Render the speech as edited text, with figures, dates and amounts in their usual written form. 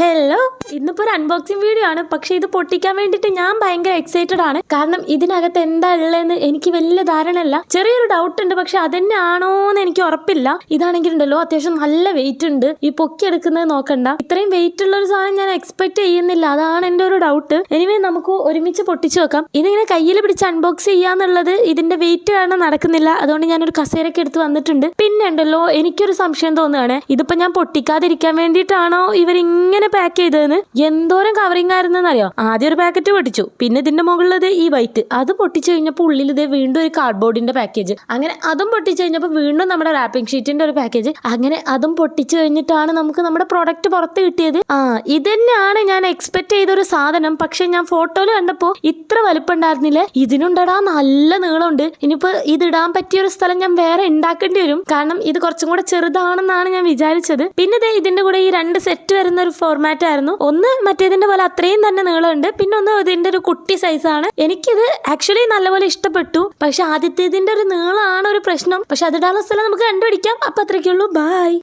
Hello, ഇന്നിപ്പോ ഒരു unboxing video ആണ്. പക്ഷെ ഇത് പൊട്ടിക്കാൻ വേണ്ടിട്ട് ഞാൻ ഭയങ്കര എക്സൈറ്റഡ് ആണ്. കാരണം ഇതിനകത്ത് എന്താ ഉള്ളതെന്ന് എനിക്ക് വലിയ ധാരണയല്ല. ചെറിയൊരു ഡൗട്ട് ഉണ്ട്, പക്ഷെ അതന്നെ ആണോന്ന് എനിക്ക് ഉറപ്പില്ല. ഇതാണെങ്കിൽ ഉണ്ടല്ലോ അത്യാവശ്യം നല്ല വെയിറ്റ് ഉണ്ട്. ഈ പൊക്കിയെടുക്കുന്നത് നോക്കണ്ട, ഇത്രയും വെയിറ്റ് ഉള്ള ഒരു സാധനം ഞാൻ എക്സ്പെക്ട് ചെയ്യുന്നില്ല. അതാണ് എന്റെ ഒരു ഡൗട്ട്. എനിവേ നമുക്ക് ഒരുമിച്ച് പൊട്ടിച്ചു വെക്കാം. ഇതിങ്ങനെ കയ്യിൽ പിടിച്ച് അൺബോക്സ് ചെയ്യാന്നുള്ളത് ഇതിന്റെ വെയിറ്റ് കാരണം നടക്കുന്നില്ല. അതുകൊണ്ട് ഞാനൊരു കസേരയൊക്കെ എടുത്ത് വന്നിട്ടുണ്ട്. പിന്നെ ഉണ്ടല്ലോ എനിക്കൊരു സംശയം തോന്നുകയാണ്, ഇതിപ്പോ ഞാൻ പൊട്ടിക്കാതിരിക്കാൻ വേണ്ടിയിട്ടാണോ ഇവരിങ്ങനെ പാക്ക് ചെയ്തതെന്ന്. എന്തോരം കവറിംഗ് ആയിരുന്നെന്നറിയോ. ആദ്യം ഒരു പാക്കറ്റ് പൊട്ടിച്ചു, പിന്നെ ഇതിന്റെ മുകളിലത് ഈ വൈറ്റ്, അത് പൊട്ടിച്ചു കഴിഞ്ഞപ്പോൾ ഉള്ളിൽ ഇതേ വീണ്ടും ഒരു കാർഡ്ബോർഡിന്റെ പാക്കേജ്, അങ്ങനെ അതും പൊട്ടിച്ചു കഴിഞ്ഞപ്പോൾ വീണ്ടും നമ്മുടെ റാപ്പിംഗ് ഷീറ്റിന്റെ ഒരു പാക്കേജ്, അങ്ങനെ അതും പൊട്ടിച്ചു കഴിഞ്ഞിട്ടാണ് നമുക്ക് നമ്മുടെ പ്രൊഡക്റ്റ് പുറത്ത് കിട്ടിയത്. ഇത് തന്നെയാണ് ഞാൻ എക്സ്പെക്ട് ചെയ്തൊരു സാധനം. പക്ഷെ ഞാൻ ഫോട്ടോയിൽ കണ്ടപ്പോ ഇത്ര വലുപ്പം ഉണ്ടായിരുന്നില്ല. ഇതിനുണ്ടടാ നല്ല നീളമുണ്ട്. ഇനിയിപ്പോ ഇതിടാൻ പറ്റിയൊരു സ്ഥലം ഞാൻ വേറെ ഉണ്ടാക്കേണ്ടി വരും, കാരണം ഇത് കുറച്ചും കൂടെ ചെറുതാണെന്നാണ് ഞാൻ വിചാരിച്ചത്. പിന്നെ ഇതിന്റെ കൂടെ ഈ 2 സെറ്റ് വരുന്ന ഒരു ഫോർമാറ്റ് ആയിരുന്നു. ഒന്ന് മറ്റേതിന്റെ പോലെ അത്രയും തന്നെ നീളമുണ്ട്, പിന്നെ ഒന്ന് ഇതിന്റെ ഒരു കുട്ടി സൈസാണ്. എനിക്കിത് ആക്ച്വലി നല്ലപോലെ ഇഷ്ടപ്പെട്ടു. പക്ഷെ ആദ്യത്തേതിന്റെ ഒരു നീളമാണ് ഒരു പ്രശ്നം. പക്ഷെ അതിടാനുള്ള സ്ഥലം നമുക്ക് കണ്ടുപിടിക്കാം. അപ്പൊ അത്രയ്ക്കുള്ളൂ. ബൈ.